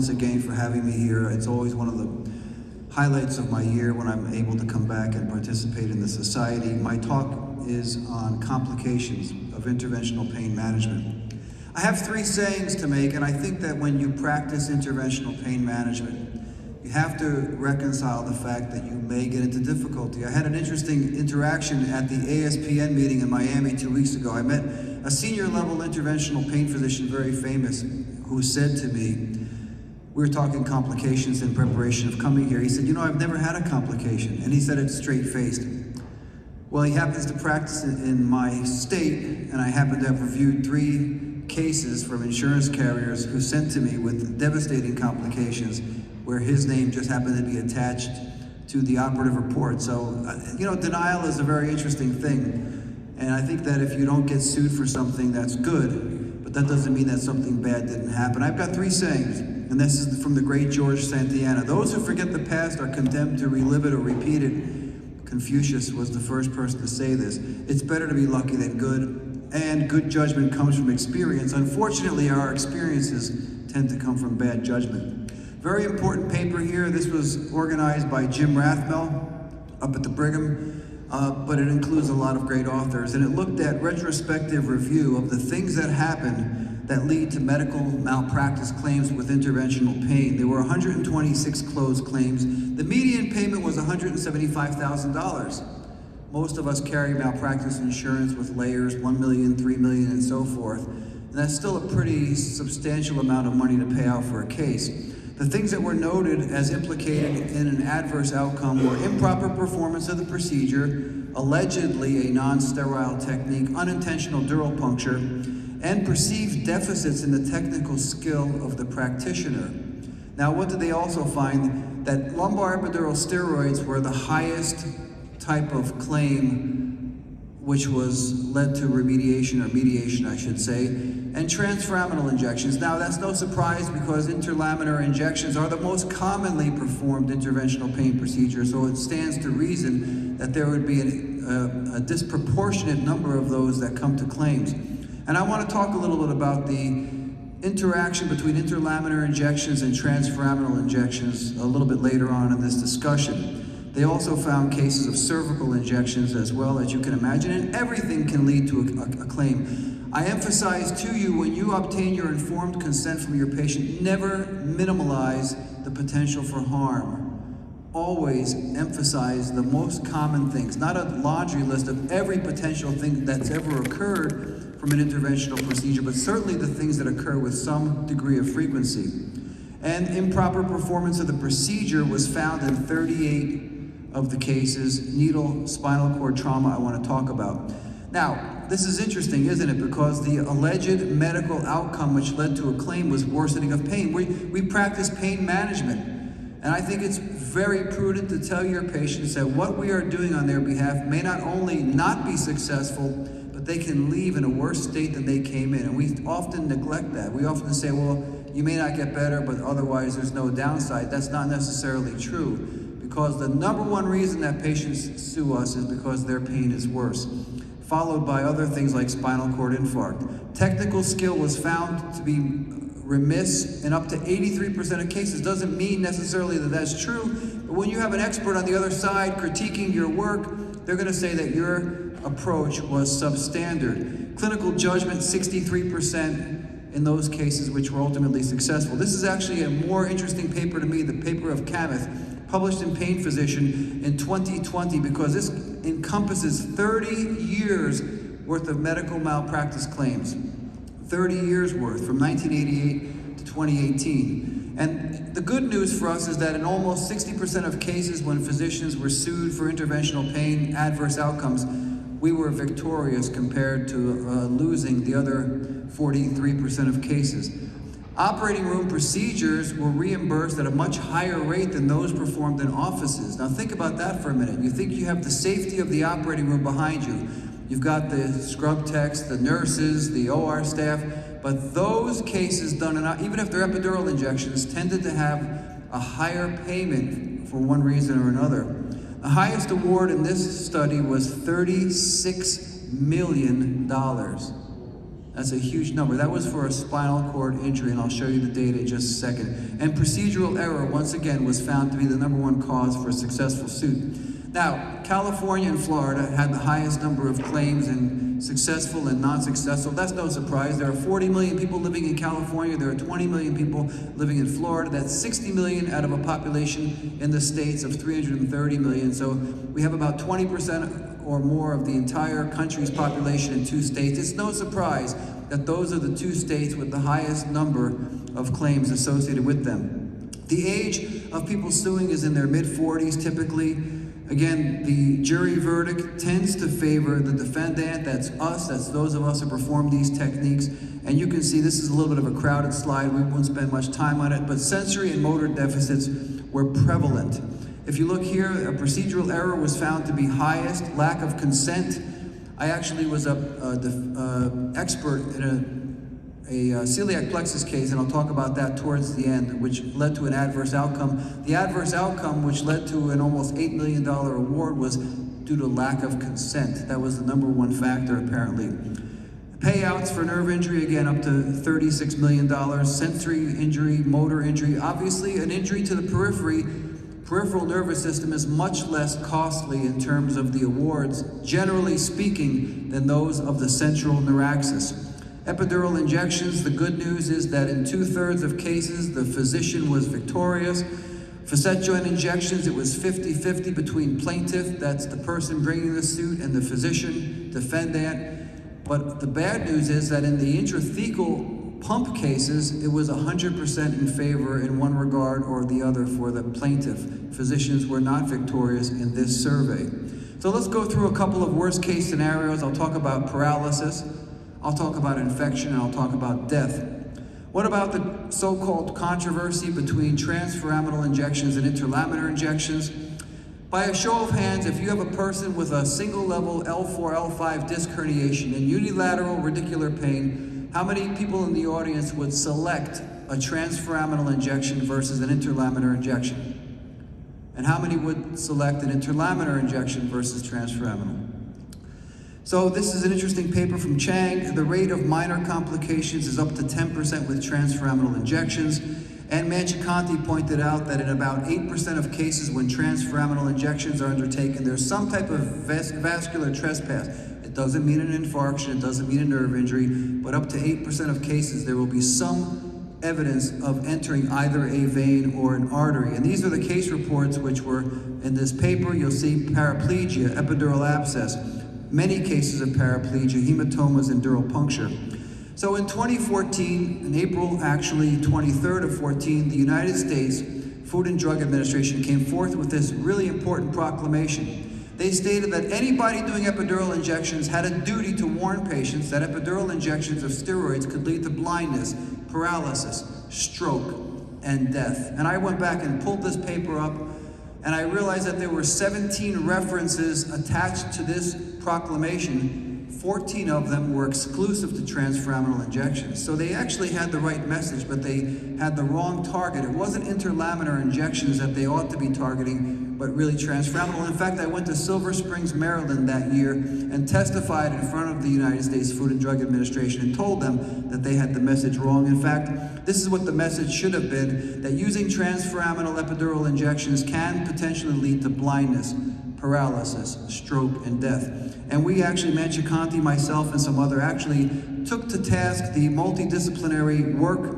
Once again for having me here. It's always one of the highlights of my year when I'm able to come back and participate in the society. My talk is on complications of interventional pain management. I have three sayings to make, and I think that when you practice interventional pain management, you have to reconcile the fact that you may get into difficulty. I had an interesting interaction at the ASPN meeting in Miami 2 weeks ago. I met a senior level interventional pain physician, very famous, who said to me, we were talking complications in preparation of coming here. He said, you know, I've never had a complication. And he said it straight-faced. Well, he happens to practice in my state, and I happen to have reviewed 3 cases from insurance carriers who sent to me with devastating complications where his name just happened to be attached to the operative report. So, you know, denial is a very interesting thing. And I think that if you don't get sued for something, that's good, but that doesn't mean that something bad didn't happen. I've got 3 sayings, and this is from the great George Santayana. Those who forget the past are condemned to relive it or repeat it. Confucius was the first person to say this. It's better to be lucky than good, and good judgment comes from experience. Unfortunately, our experiences tend to come from bad judgment. Very important paper here. This was organized by Jim Rathmel up at the Brigham, but it includes a lot of great authors, and it looked at retrospective review of the things that happened that lead to medical malpractice claims with interventional pain. There were 126 closed claims. The median payment was $175,000. Most of us carry malpractice insurance with layers, 1 million, 3 million, and so forth. And that's still a pretty substantial amount of money to pay out for a case. The things that were noted as implicated in an adverse outcome were improper performance of the procedure, allegedly a non-sterile technique, unintentional dural puncture, and perceived deficits in the technical skill of the practitioner. Now, what did they also find? That lumbar epidural steroids were the highest type of claim, which was led to remediation, or mediation, I should say, and transforaminal injections. Now, that's no surprise because interlaminar injections are the most commonly performed interventional pain procedure, so it stands to reason that there would be a disproportionate number of those that come to claims. And I want to talk a little bit about the interaction between interlaminar injections and transforaminal injections a little bit later on in this discussion. They also found cases of cervical injections as well, as you can imagine, and everything can lead to a claim. I emphasize to you, when you obtain your informed consent from your patient, never minimize the potential for harm. Always emphasize the most common things, not a laundry list of every potential thing that's ever occurred from an interventional procedure, but certainly the things that occur with some degree of frequency. And improper performance of the procedure was found in 38 of the cases. Needle spinal cord trauma I want to talk about. Now, this is interesting, isn't it? Because the alleged medical outcome which led to a claim was worsening of pain. We practice pain management, and I think it's very prudent to tell your patients that what we are doing on their behalf may not only not be successful, but they can leave in a worse state than they came in. And we often neglect that. We often say, well, you may not get better, but otherwise there's no downside. That's not necessarily true, because the #1 reason that patients sue us is because their pain is worse, followed by other things like spinal cord infarct. Technical skill was found to be remiss in up to 83% of cases. Doesn't mean necessarily that that's true, but when you have an expert on the other side critiquing your work, they're going to say that your approach was substandard. Clinical judgment, 63% in those cases which were ultimately successful. This is actually a more interesting paper to me, the paper of Kenneth, published in Pain Physician in 2020, because this encompasses 30 years worth of medical malpractice claims. 30 years worth, from 1988 to 2018. And the good news for us is that in almost 60% of cases when physicians were sued for interventional pain adverse outcomes, we were victorious compared to losing the other 43% of cases. Operating room procedures were reimbursed at a much higher rate than those performed in offices. Now think about that for a minute. You think you have the safety of the operating room behind you. You've got the scrub techs, the nurses, the OR staff, but those cases done, even if they're epidural injections, tended to have a higher payment for one reason or another. The highest award in this study was $36 million. That's a huge number. That was for a spinal cord injury, and I'll show you the data in just a second. And procedural error, once again, was found to be the #1 cause for a successful suit. Now, California and Florida had the highest number of claims in successful and non-successful. That's no surprise. There are 40 million people living in California. There are 20 million people living in Florida. That's 60 million out of a population in the states of 330 million. So we have about 20% or more of the entire country's population in 2 states. It's no surprise that those are the 2 states with the highest number of claims associated with them. The age of people suing is in their mid-40s typically. Again, the jury verdict tends to favor the defendant. That's us, that's those of us who perform these techniques. And you can see this is a little bit of a crowded slide. We won't spend much time on it, but sensory and motor deficits were prevalent. If you look here, a procedural error was found to be highest, lack of consent. I actually was an expert in a celiac plexus case, and I'll talk about that towards the end, which led to an adverse outcome. The adverse outcome, which led to an almost $8 million award, was due to lack of consent. That was the #1 factor, apparently. Payouts for nerve injury, again, up to $36 million. Sensory injury, motor injury. Obviously, an injury to the peripheral nervous system is much less costly in terms of the awards, generally speaking, than those of the central neuraxis. Epidural injections, the good news is that in 2/3 of cases, the physician was victorious. Facet joint injections, it was 50-50 between plaintiff, that's the person bringing the suit, and the physician, defendant. But the bad news is that in the intrathecal pump cases, it was 100% in favor in one regard or the other for the plaintiff. Physicians were not victorious in this survey. So let's go through a couple of worst case scenarios. I'll talk about paralysis, I'll talk about infection, and I'll talk about death. What about the so-called controversy between transforaminal injections and interlaminar injections? By a show of hands, if you have a person with a single level L4, L5 disc herniation and unilateral radicular pain, how many people in the audience would select a transforaminal injection versus an interlaminar injection? And how many would select an interlaminar injection versus transforaminal? So this is an interesting paper from Chang. The rate of minor complications is up to 10% with transforaminal injections. And Manchikanti pointed out that in about 8% of cases when transforaminal injections are undertaken, there's some type of vascular trespass. It doesn't mean an infarction, it doesn't mean a nerve injury, but up to 8% of cases there will be some evidence of entering either a vein or an artery. And these are the case reports which were in this paper. You'll see paraplegia, epidural abscess, many cases of paraplegia, hematomas, and dural puncture. So in 2014, in April actually 23rd of 14, the United States Food and Drug Administration came forth with this really important proclamation. They stated that anybody doing epidural injections had a duty to warn patients that epidural injections of steroids could lead to blindness, paralysis, stroke, and death. And I went back and pulled this paper up, and I realized that there were 17 references attached to this proclamation. 14 of them were exclusive to transforaminal injections. So they actually had the right message, but they had the wrong target. It wasn't interlaminar injections that they ought to be targeting, but really transforaminal. In fact, I went to Silver Springs, Maryland that year and testified in front of the United States Food and Drug Administration and told them that they had the message wrong. In fact, this is what the message should have been, that using transforaminal epidural injections can potentially lead to blindness, paralysis, stroke, and death. And we actually, Manchikanti, myself, and some other actually took to task the multidisciplinary work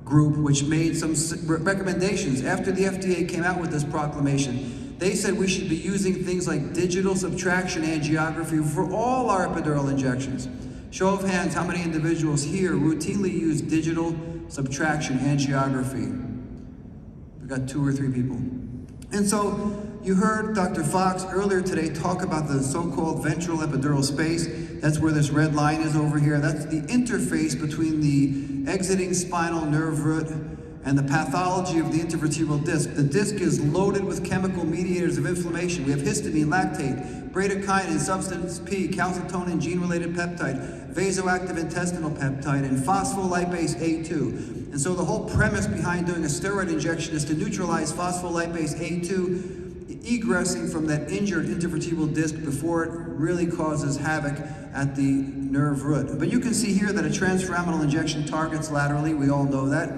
group, which made some recommendations. After the FDA came out with this proclamation, they said we should be using things like digital subtraction angiography for all our epidural injections. Show of hands, how many individuals here routinely use digital subtraction angiography? We've got 2 or 3 people. And so, you heard Dr. Fox earlier today talk about the so-called ventral epidural space. That's where this red line is over here. That's the interface between the exiting spinal nerve root and the pathology of the intervertebral disc. The disc is loaded with chemical mediators of inflammation. We have histamine, lactate, bradykinin, substance P, calcitonin, gene-related peptide, vasoactive intestinal peptide, and phospholipase A2. And so the whole premise behind doing a steroid injection is to neutralize phospholipase A2 egressing from that injured intervertebral disc before it really causes havoc at the nerve root. But you can see here that a transforaminal injection targets laterally, we all know that.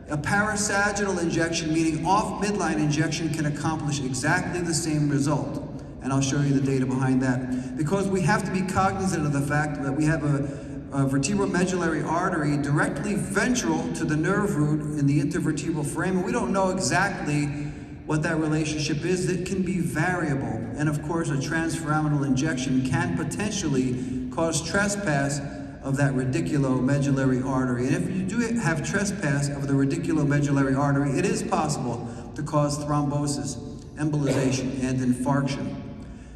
A parasagittal injection, meaning off midline injection, can accomplish exactly the same result. And I'll show you the data behind that. Because we have to be cognizant of the fact that we have a vertebromedullary artery directly ventral to the nerve root in the intervertebral frame, and we don't know exactly what that relationship is. It can be variable, and of course a transforaminal injection can potentially cause trespass of that radiculomedullary artery. And if you do have trespass of the radiculomedullary artery, it is possible to cause thrombosis, embolization, and infarction.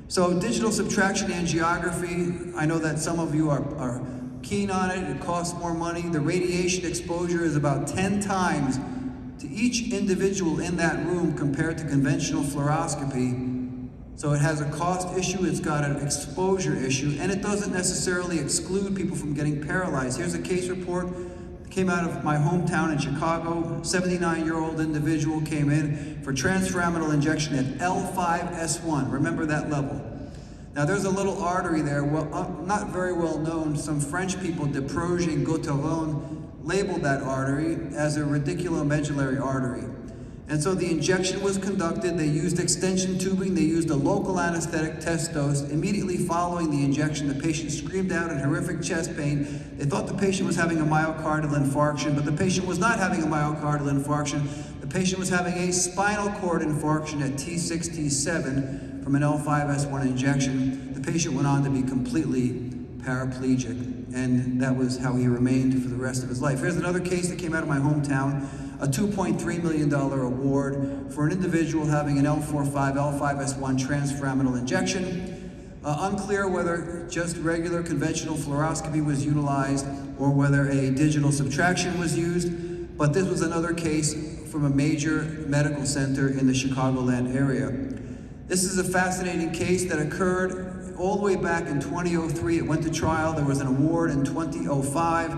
So digital subtraction angiography, I know that some of you are keen on it. It costs more money. The radiation exposure is about 10 times to each individual in that room compared to conventional fluoroscopy. So it has a cost issue, it's got an exposure issue, and it doesn't necessarily exclude people from getting paralyzed. Here's a case report that came out of my hometown in Chicago. 79-year-old individual came in for transforaminal injection at L5S1. Remember that level. Now there's a little artery there, well, not very well known. Some French people, Desproges and Gauthieron, labeled that artery as a radiculomedullary artery. And so the injection was conducted. They used extension tubing. They used a local anesthetic test dose. Immediately following the injection, the patient screamed out in horrific chest pain. They thought the patient was having a myocardial infarction, but the patient was not having a myocardial infarction. The patient was having a spinal cord infarction at T6, T7 from an L5S1 injection. The patient went on to be completely paraplegic, and that was how he remained for the rest of his life. Here's another case that came out of my hometown, a $2.3 million award for an individual having an L4-5, L5S1 transforaminal injection. Unclear whether just regular conventional fluoroscopy was utilized or whether a digital subtraction was used, but this was another case from a major medical center in the Chicagoland area. This is a fascinating case that occurred all the way back in 2003. It went to trial. There was an award in 2005.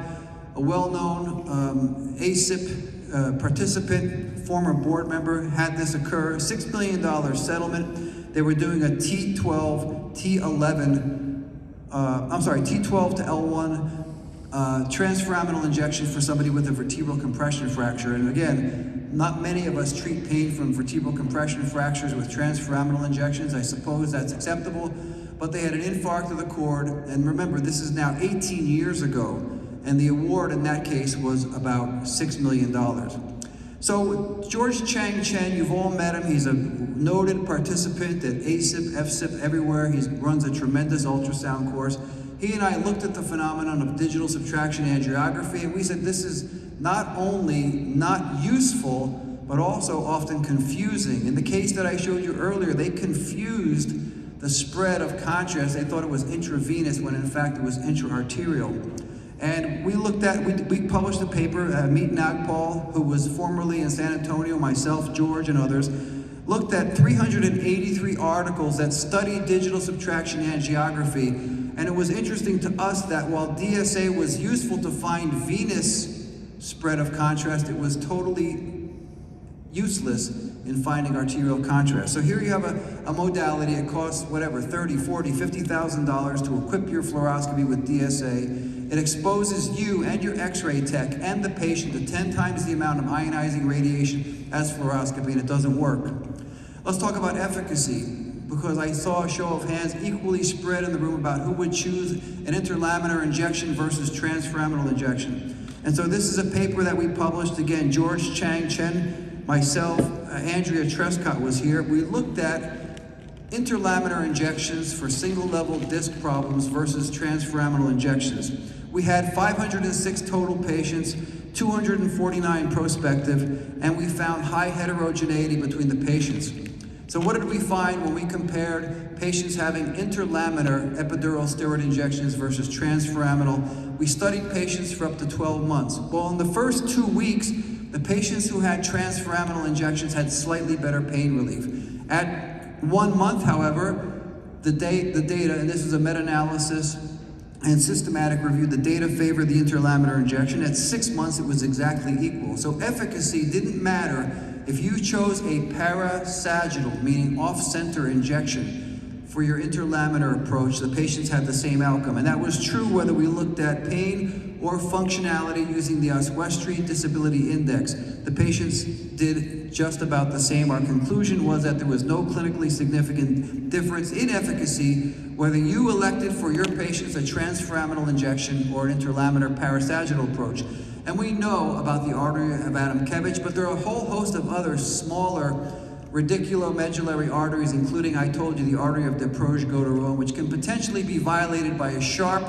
A well-known FSIPP participant, former board member, had this occur. $6 million settlement. They were doing a T12 to L1 transforaminal injection for somebody with a vertebral compression fracture. And again, not many of us treat pain from vertebral compression fractures with transforaminal injections. I suppose that's acceptable. But they had an infarct of the cord, and remember, this is now 18 years ago, and the award in that case was about $6 million. So George Chang Chen, you've all met him. He's a noted participant at ASIP, FSIPP, everywhere. He runs a tremendous ultrasound course. He and I looked at the phenomenon of digital subtraction angiography, and we said this is not only not useful, but also often confusing. In the case that I showed you earlier, they confused the spread of contrast. They thought it was intravenous when in fact it was intra-arterial. And we looked at, we published a paper, Meet Nagpal, who was formerly in San Antonio, myself, George, and others, looked at 383 articles that studied digital subtraction angiography. And it was interesting to us that while DSA was useful to find venous spread of contrast, it was totally useless in finding arterial contrast. So here you have a modality. It costs whatever, $30,000, $40,000, $50,000 to equip your fluoroscopy with DSA. It exposes you and your x-ray tech and the patient to 10 times the amount of ionizing radiation as fluoroscopy, and it doesn't work. Let's talk about efficacy, because I saw a show of hands equally spread in the room about who would choose an interlaminar injection versus transforaminal injection. And so this is a paper that we published. Again, George Chang Chen, myself, Andrea Trescott was here. We looked at interlaminar injections for single-level disc problems versus transforaminal injections. We had 506 total patients, 249 prospective, and we found high heterogeneity between the patients. So what did we find when we compared patients having interlaminar epidural steroid injections versus transforaminal? We studied patients for up to 12 months. Well, in the first 2 weeks, the patients who had transforaminal injections had slightly better pain relief. At 1 month, however, the data, and this is a meta-analysis and systematic review, the data favored the interlaminar injection. At 6 months, it was exactly equal. So efficacy didn't matter If you chose a parasagittal, meaning off-center injection, for your interlaminar approach, the patients had the same outcome. And that was true whether we looked at pain or functionality using the Oswestry Disability Index. The patients did just about the same. Our conclusion was that there was no clinically significant difference in efficacy whether you elected for your patients a transforaminal injection or an interlaminar parasagittal approach. And we know about the artery of Adamkiewicz, but there are a whole host of other smaller radiculomedullary arteries, including, I told you, the artery of Desproges-Goudron, which can potentially be violated by a sharp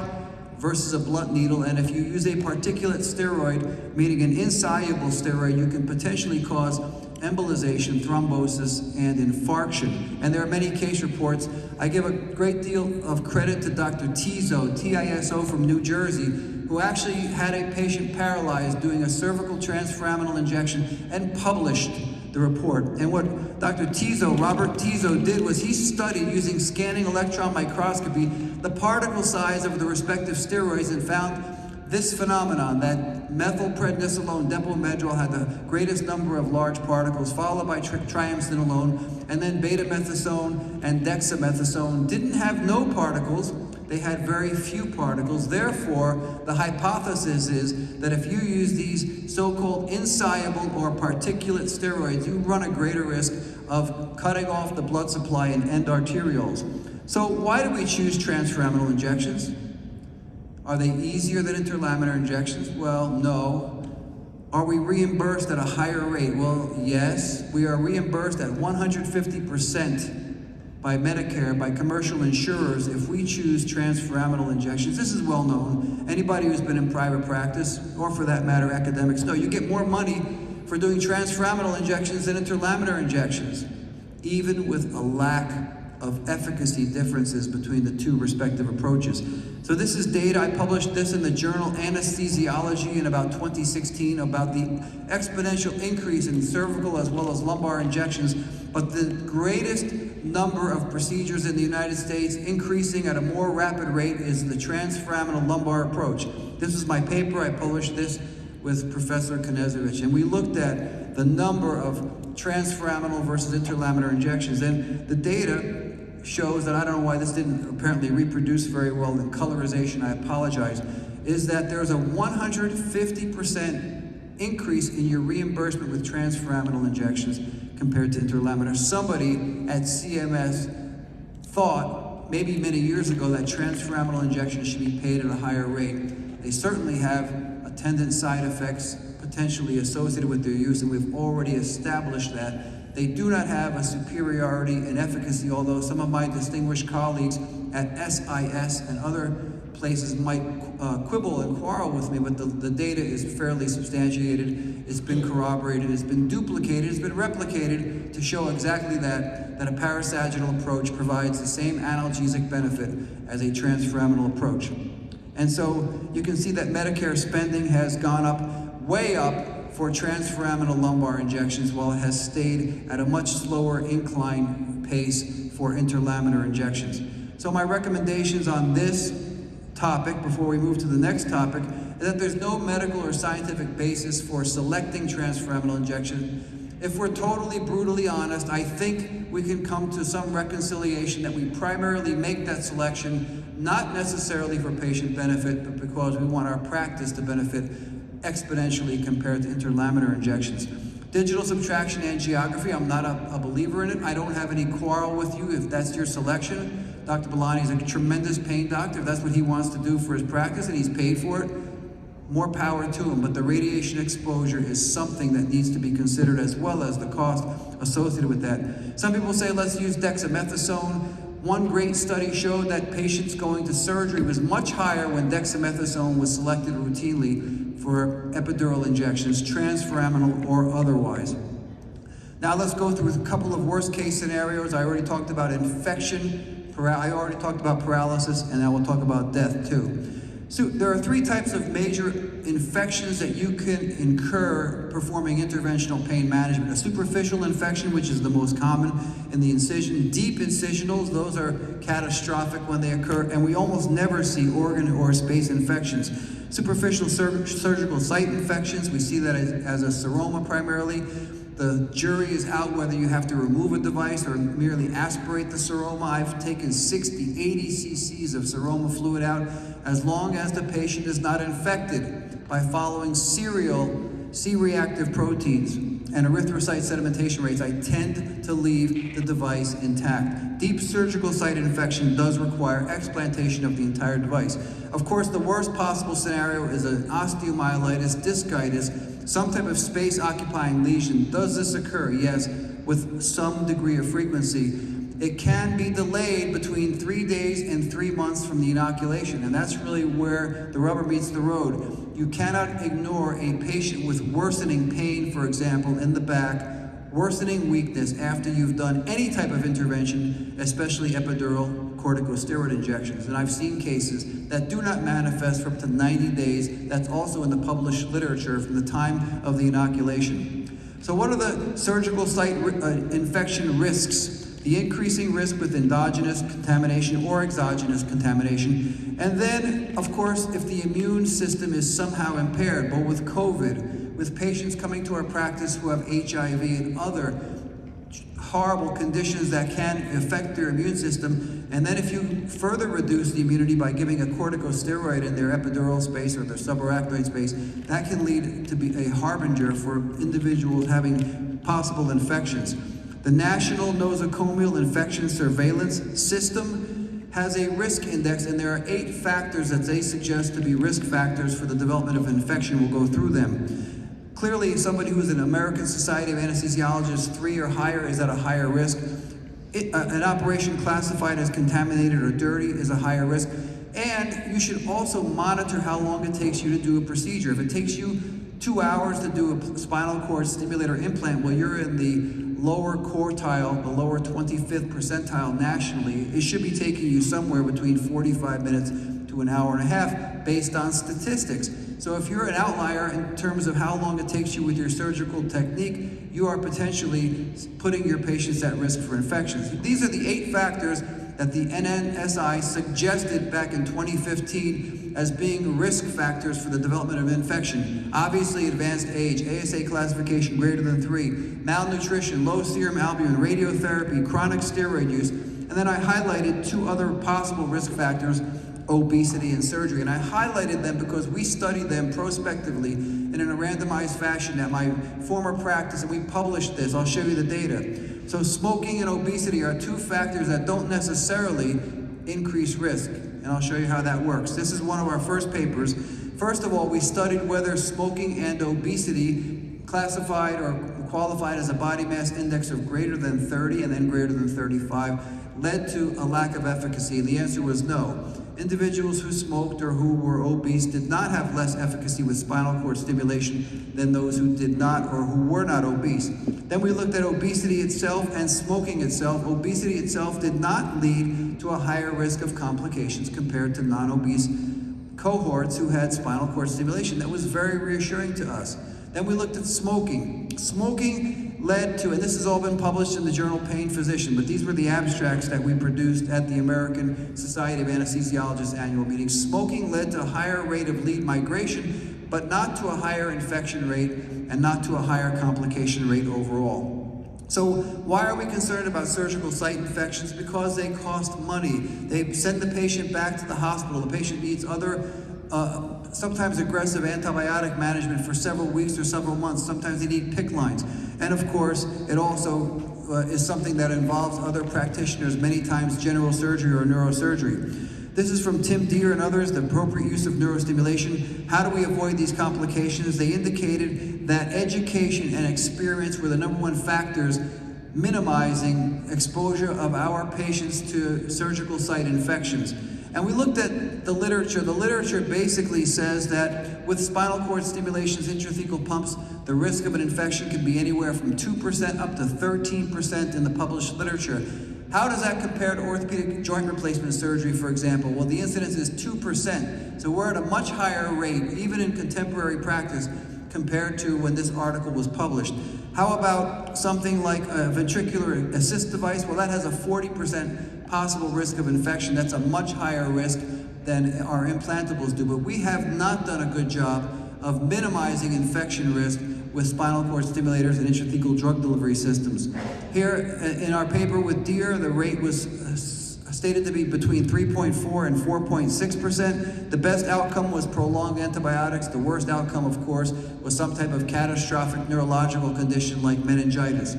versus a blunt needle. And if you use a particulate steroid, meaning an insoluble steroid, you can potentially cause embolization, thrombosis, and infarction. And there are many case reports. I give a great deal of credit to Dr. Tiso, T-I-S-O, from New Jersey, who actually had a patient paralyzed doing a cervical transforaminal injection and published the report. And what Dr. Tiso, Robert Tiso, did was he studied using scanning electron microscopy the particle size of the respective steroids and found this phenomenon, that methylprednisolone depomedrol had the greatest number of large particles, followed by triamcinolone, and then betamethasone and dexamethasone didn't have no particles. They had very few particles. Therefore, the hypothesis is that if you use these so-called insoluble or particulate steroids, you run a greater risk of cutting off the blood supply and end arterioles. So why do we choose transforaminal injections? Are they easier than interlaminar injections? Well, no. Are we reimbursed at a higher rate? Well, yes. We are reimbursed at 150% by Medicare, by commercial insurers, if we choose transforaminal injections. This is well known. Anybody who's been in private practice, or for that matter, academics, know you get more money for doing transforaminal injections than interlaminar injections, even with a lack of efficacy differences between the two respective approaches. So this is data. I published this in the journal Anesthesiology in about 2016 about the exponential increase in cervical as well as lumbar injections, but the greatest number of procedures in the United States increasing at a more rapid rate is the transforaminal lumbar approach. This is my paper. I published this with Professor Knežević, and we looked at the number of transforaminal versus interlaminar injections, and the data shows that, I don't know why this didn't apparently reproduce very well in colorization, I apologize, is that there's a 150% increase in your reimbursement with transforaminal injections compared to interlaminar. Somebody at CMS thought, maybe many years ago, that transforaminal injections should be paid at a higher rate. They certainly have attendant side effects potentially associated with their use, and we've already established that. They do not have a superiority in efficacy, although some of my distinguished colleagues at SIS and other places might quibble and quarrel with me, but the data is fairly substantiated. It's been corroborated, it's been duplicated, it's been replicated to show exactly that a parasagittal approach provides the same analgesic benefit as a transforaminal approach. And so you can see that Medicare spending has gone up, way up, for transforaminal lumbar injections, while it has stayed at a much slower incline pace for interlaminar injections. So my recommendations on this topic, before we move to the next topic, is that there's no medical or scientific basis for selecting transforaminal injection. If we're totally brutally honest, I think we can come to some reconciliation that we primarily make that selection not necessarily for patient benefit, but because we want our practice to benefit exponentially compared to interlaminar injections. Digital subtraction angiography, I'm not a believer in it. I don't have any quarrel with you if that's your selection. Dr. Bellani is a tremendous pain doctor. If that's what he wants to do for his practice and he's paid for it, more power to him. But the radiation exposure is something that needs to be considered, as well as the cost associated with that. Some people say, let's use dexamethasone. One great study showed that patients going to surgery was much higher when dexamethasone was selected routinely for epidural injections, transforaminal or otherwise. Now let's go through a couple of worst case scenarios. I already talked about infection, I already talked about paralysis, and I will talk about death too. So there are three types of major infections that you can incur performing interventional pain management. A superficial infection, which is the most common in the incision. Deep incisionals, those are catastrophic when they occur, and we almost never see organ or space infections. Superficial surgical site infections, we see that as a seroma primarily. The jury is out whether you have to remove a device or merely aspirate the seroma. I've taken 60, 80 cc's of seroma fluid out as long as the patient is not infected by following serial C-reactive proteins and erythrocyte sedimentation rates. I tend to leave the device intact. Deep surgical site infection does require explantation of the entire device. Of course, the worst possible scenario is an osteomyelitis, discitis, some type of space-occupying lesion. Does this occur? Yes, with some degree of frequency. It can be delayed between 3 days and 3 months from the inoculation, and that's really where the rubber meets the road. You cannot ignore a patient with worsening pain, for example, in the back, worsening weakness after you've done any type of intervention, especially epidural corticosteroid injections. And I've seen cases that do not manifest for up to 90 days. That's also in the published literature from the time of the inoculation. So what are the surgical site infection risks? The increasing risk with endogenous contamination or exogenous contamination. And then, of course, if the immune system is somehow impaired, but with COVID, with patients coming to our practice who have HIV and other horrible conditions that can affect their immune system, and then if you further reduce the immunity by giving a corticosteroid in their epidural space or their subarachnoid space, that can lead to be a harbinger for individuals having possible infections. The National Nosocomial Infection Surveillance System has a risk index, and there are 8 factors that they suggest to be risk factors for the development of infection. We'll go through them. Clearly, somebody who's an American Society of Anesthesiologists 3 or higher is at a higher risk. An operation classified as contaminated or dirty is a higher risk. And you should also monitor how long it takes you to do a procedure. If it takes you 2 hours to do a spinal cord stimulator implant, well, you're in the lower quartile, the lower 25th percentile nationally. It should be taking you somewhere between 45 minutes to an hour and a half based on statistics. So if you're an outlier in terms of how long it takes you with your surgical technique, you are potentially putting your patients at risk for infections. These are the 8 factors that the NNSI suggested back in 2015 as being risk factors for the development of infection. Obviously, advanced age, ASA classification greater than 3, malnutrition, low serum albumin, radiotherapy, chronic steroid use, and then I highlighted 2 other possible risk factors, obesity and surgery. And I highlighted them because we studied them prospectively and in a randomized fashion at my former practice, and we published this. I'll show you the data. So smoking and obesity are 2 factors that don't necessarily increase risk, and I'll show you how that works. This is one of our first papers. First of all, we studied whether smoking and obesity classified or qualified as a body mass index of greater than 30 and then greater than 35 led to a lack of efficacy, and the answer was no. Individuals who smoked or who were obese did not have less efficacy with spinal cord stimulation than those who did not or who were not obese. Then we looked at obesity itself and smoking itself. Obesity itself did not lead to a higher risk of complications compared to non-obese cohorts who had spinal cord stimulation. That was very reassuring to us. Then we looked at smoking. Smoking led to, and this has all been published in the journal Pain Physician, but these were the abstracts that we produced at the American Society of Anesthesiologists annual meeting. Smoking led to a higher rate of lead migration, but not to a higher infection rate and not to a higher complication rate overall. So why are we concerned about surgical site infections? Because they cost money. They send the patient back to the hospital. The patient needs other sometimes aggressive antibiotic management for several weeks or several months. Sometimes they need PICC lines. And of course, it also is something that involves other practitioners, many times general surgery or neurosurgery. This is from Tim Dieter and others, the appropriate use of neurostimulation. How do we avoid these complications? They indicated that education and experience were the #1 factors minimizing exposure of our patients to surgical site infections. And we looked at the literature. The literature basically says that with spinal cord stimulations, intrathecal pumps, the risk of an infection can be anywhere from 2% up to 13% in the published literature. How does that compare to orthopedic joint replacement surgery, for example? Well, the incidence is 2%. So we're at a much higher rate, even in contemporary practice, compared to when this article was published. How about something like a ventricular assist device? Well, that has a 40% possible risk of infection. That's a much higher risk than our implantables do. But we have not done a good job of minimizing infection risk with spinal cord stimulators and intrathecal drug delivery systems. Here in our paper with Deere, the rate was stated to be between 3.4 and 4.6%. The best outcome was prolonged antibiotics. The worst outcome, of course, was some type of catastrophic neurological condition like meningitis.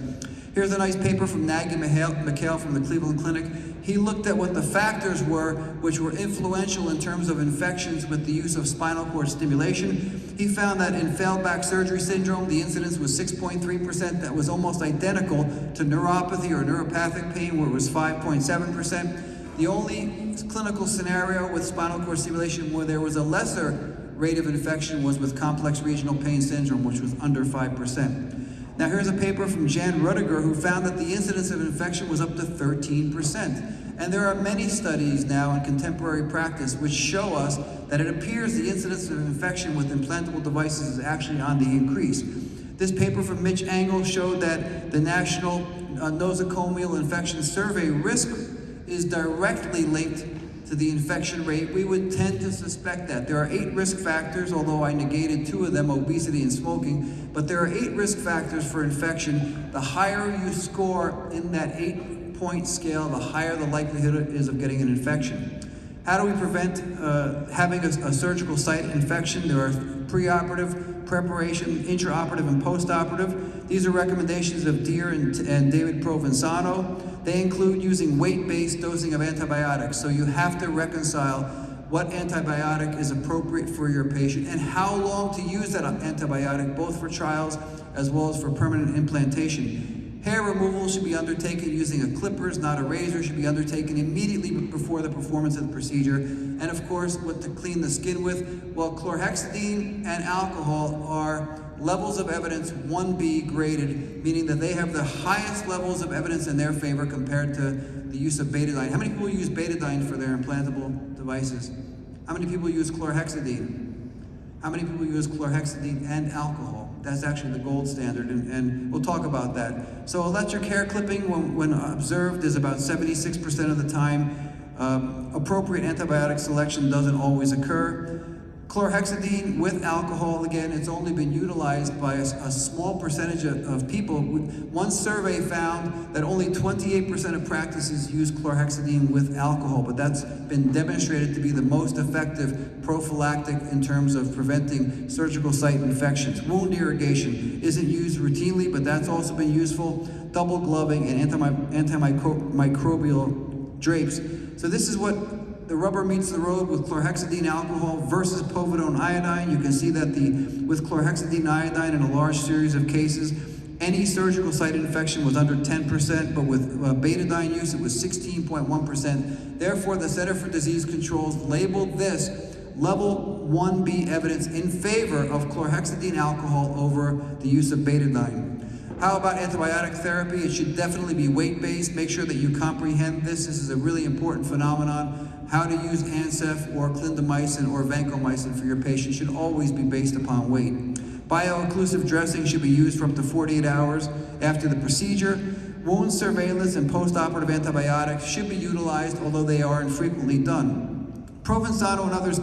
Here's a nice paper from Nagy McHale from the Cleveland Clinic. He looked at what the factors were which were influential in terms of infections with the use of spinal cord stimulation. He found that in failed back surgery syndrome, the incidence was 6.3%. That was almost identical to neuropathy or neuropathic pain, where it was 5.7%. The only clinical scenario with spinal cord stimulation where there was a lesser rate of infection was with complex regional pain syndrome, which was under 5%. Now here's a paper from Jan Rudiger who found that the incidence of infection was up to 13%. And there are many studies now in contemporary practice which show us that it appears the incidence of infection with implantable devices is actually on the increase. This paper from Mitch Engel showed that the National Nosocomial Infection Survey risk is directly linked to the infection rate. We would tend to suspect that. There are 8 risk factors, although I negated 2 of them, obesity and smoking, but there are 8 risk factors for infection. The higher you score in that 8-point scale, the higher the likelihood is of getting an infection. How do we prevent having a surgical site infection? There are preoperative, preparation, intraoperative, and postoperative. These are recommendations of Deere and David Provenzano. They include using weight-based dosing of antibiotics. So you have to reconcile what antibiotic is appropriate for your patient and how long to use that antibiotic, both for trials as well as for permanent implantation. Hair removal should be undertaken using a clippers, not a razor, should be undertaken immediately before the performance of the procedure. And of course, what to clean the skin with? Well, chlorhexidine and alcohol are levels of evidence 1B graded, meaning that they have the highest levels of evidence in their favor compared to the use of betadine. How many people use betadine for their implantable devices? How many people use chlorhexidine? How many people use chlorhexidine and alcohol? That's actually the gold standard, and we'll talk about that. So electric hair clipping, when observed, is about 76% of the time. Appropriate antibiotic selection doesn't always occur. Chlorhexidine with alcohol, again, it's only been utilized by a small percentage of people. One survey found that only 28% of practices use chlorhexidine with alcohol, but that's been demonstrated to be the most effective prophylactic in terms of preventing surgical site infections. Wound irrigation isn't used routinely, but that's also been useful. Double gloving and antimicrobial drapes. So this is what the rubber meets the road with chlorhexidine alcohol versus povidone iodine. You can see that with chlorhexidine iodine in a large series of cases, any surgical site infection was under 10%, but with betadine use, it was 16.1%. Therefore, the Center for Disease Control's labeled this level 1B evidence in favor of chlorhexidine alcohol over the use of betadine. How about antibiotic therapy? It should definitely be weight-based. Make sure that you comprehend this. This is a really important phenomenon. How to use Ancef or clindamycin or vancomycin for your patient should always be based upon weight. Bio-occlusive dressing should be used for up to 48 hours after the procedure. Wound surveillance and post-operative antibiotics should be utilized, although they are infrequently done. Provenzano and others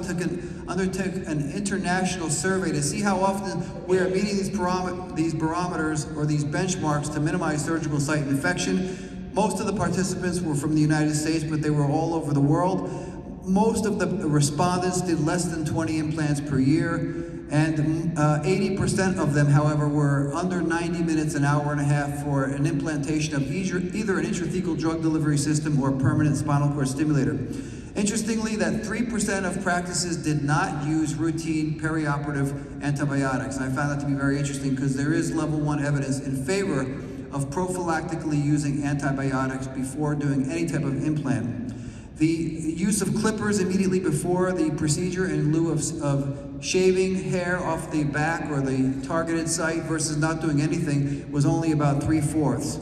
undertook an international survey to see how often we are meeting these barometers or these benchmarks to minimize surgical site infection. Most of the participants were from the United States, but they were all over the world. Most of the respondents did less than 20 implants per year, and 80% of them, however, were under 90 minutes, an hour and a half for an implantation of either an intrathecal drug delivery system or a permanent spinal cord stimulator. Interestingly, that 3% of practices did not use routine perioperative antibiotics. And I found that to be very interesting because there is level 1 evidence in favor of prophylactically using antibiotics before doing any type of implant. The use of clippers immediately before the procedure in lieu of shaving hair off the back or the targeted site versus not doing anything was only about 3/4.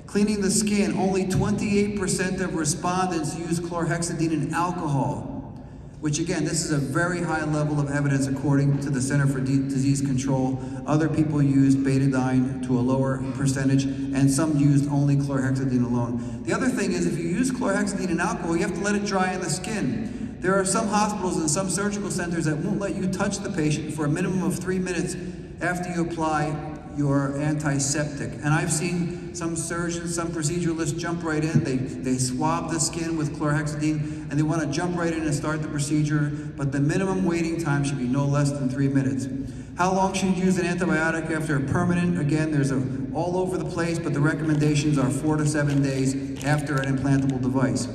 Cleaning the skin, only 28% of respondents used chlorhexidine and alcohol, which again, this is a very high level of evidence according to the Center for Disease Control. Other people used betadine to a lower percentage, and some used only chlorhexidine alone. The other thing is, if you use chlorhexidine and alcohol, you have to let it dry in the skin. There are some hospitals and some surgical centers that won't let you touch the patient for a minimum of 3 minutes after you apply your antiseptic. And I've seen some surgeons, some proceduralists jump right in. They swab the skin with chlorhexidine, and they want to jump right in and start the procedure, but the minimum waiting time should be no less than 3 minutes. How long should you use an antibiotic after a permanent? Again, there's all over the place, but the recommendations are 4 to 7 days after an implantable device.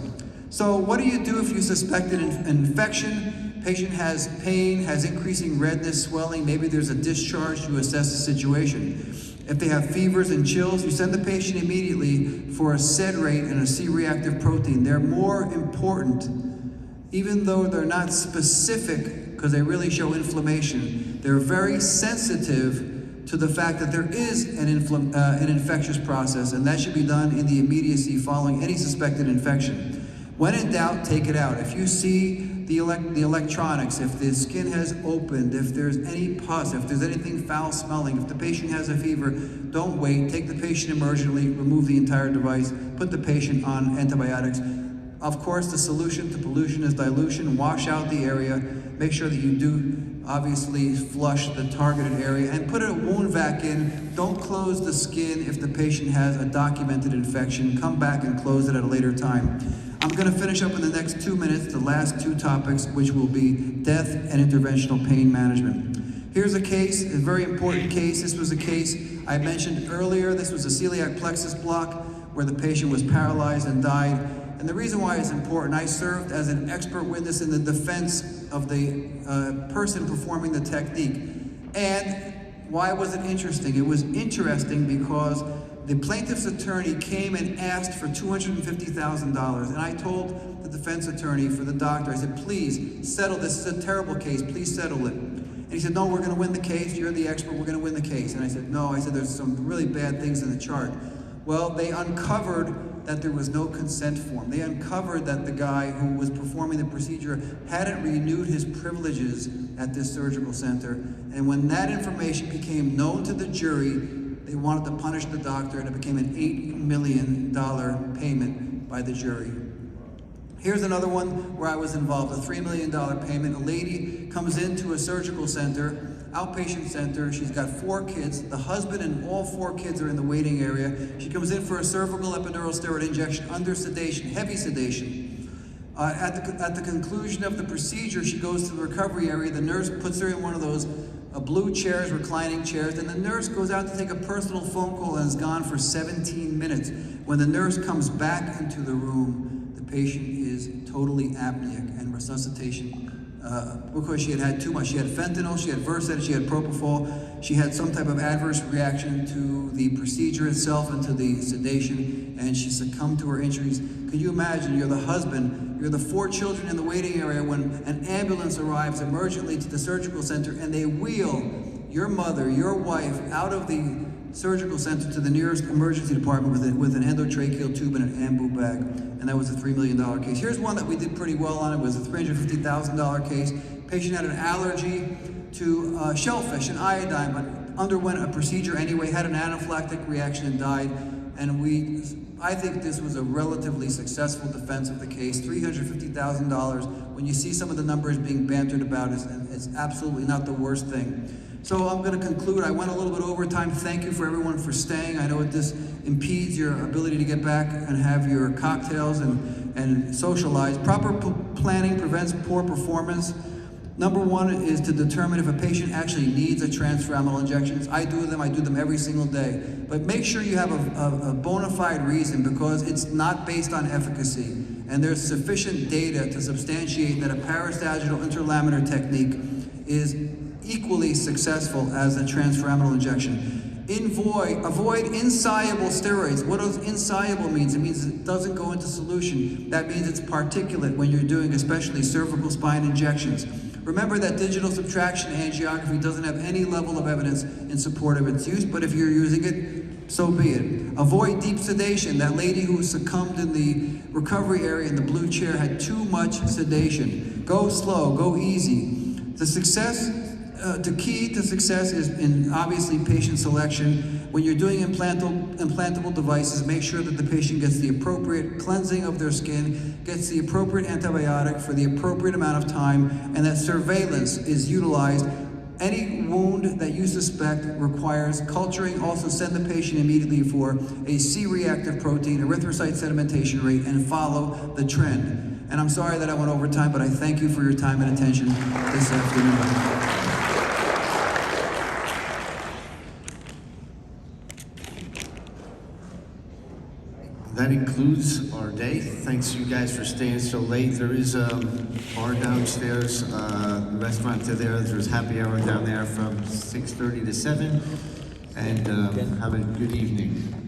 So what do you do if you suspect an infection? Patient has pain, has increasing redness, swelling, maybe there's a discharge. You assess the situation. If they have fevers and chills, you send the patient immediately for a sed rate and a C-reactive protein. They're more important, even though they're not specific, because they really show inflammation. They're very sensitive to the fact that there is an infectious process, and that should be done in the immediacy following any suspected infection. When in doubt, take it out. If you see the electronics, if the skin has opened, if there's any pus, if there's anything foul smelling, if the patient has a fever, don't wait. Take the patient emergently, remove the entire device, put the patient on antibiotics. Of course, the solution to pollution is dilution. Wash out the area. Make sure that you do obviously flush the targeted area and put a wound vac in. Don't close the skin if the patient has a documented infection. Come back and close it at a later time. I'm going to finish up in the next 2 minutes the last two topics, which will be death and interventional pain management. Here's a case, a very important case. This was a case I mentioned earlier. This was a celiac plexus block where the patient was paralyzed and died. And the reason why it's important, I served as an expert witness in the defense of the person performing the technique. And why was it interesting? It was interesting because the plaintiff's attorney came and asked for $250,000. And I told the defense attorney for the doctor, I said, please settle this. This is a terrible case. Please settle it. And he said, no, we're going to win the case. You're the expert. We're going to win the case. And I said, no. I said, there's some really bad things in the chart. Well, they uncovered that there was no consent form. They uncovered that the guy who was performing the procedure hadn't renewed his privileges at this surgical center. And when that information became known to the jury, they wanted to punish the doctor, and it became an $8 million payment by the jury. Here's another one where I was involved, a $3 million payment. A lady comes into a surgical center, outpatient center. She's got 4 kids. The husband and all 4 kids are in the waiting area. She comes in for a cervical epidural steroid injection under sedation, heavy sedation. At the conclusion of the procedure, she goes to the recovery area. The nurse puts her in one of those blue chairs, reclining chairs, and the nurse goes out to take a personal phone call and is gone for 17 minutes. When the nurse comes back into the room, the patient is totally apneic and resuscitation because she had too much. She had fentanyl, she had Versed, she had propofol, she had some type of adverse reaction to the procedure itself and to the sedation, and she succumbed to her injuries. Can you imagine, you're the husband, you're the 4 children in the waiting area when an ambulance arrives emergently to the surgical center and they wheel your mother, your wife, out of the surgical center to the nearest emergency department with an endotracheal tube and an ambu bag. And that was a $3 million case. Here's one that we did pretty well on. It was a $350,000 case. Patient had an allergy to shellfish and iodine, but underwent a procedure anyway, had an anaphylactic reaction and died. And I think this was a relatively successful defense of the case. $350,000. When you see some of the numbers being bantered about, it's absolutely not the worst thing. So I'm going to conclude. I went a little bit over time. Thank you for everyone for staying. I know this impedes your ability to get back and have your cocktails and socialize. Proper planning prevents poor performance. Number 1 is to determine if a patient actually needs a transforaminal injections. I do them every single day. But make sure you have a bona fide reason, because it's not based on efficacy. And there's sufficient data to substantiate that a parasagittal interlaminar technique is equally successful as a transforaminal injection. Avoid insoluble steroids. What does insoluble means? It means it doesn't go into solution. That means it's particulate when you're doing especially cervical spine injections. Remember that digital subtraction angiography doesn't have any level of evidence in support of its use, but if you're using it, so be it. Avoid deep sedation. That lady who succumbed in the recovery area in the blue chair had too much sedation. Go slow, go easy. The key to success is in obviously patient selection. When you're doing implantable devices, make sure that the patient gets the appropriate cleansing of their skin, gets the appropriate antibiotic for the appropriate amount of time, and that surveillance is utilized Any wound that you suspect requires culturing. Also send the patient immediately for a C-reactive protein, erythrocyte sedimentation rate, and follow the trend. And I'm sorry that I went over time, but I thank you for your time and attention this afternoon. That includes our day. Thanks you guys for staying so late. There is a bar downstairs, restaurant to there. There's happy hour down there from 6:30 to 7. And have a good evening.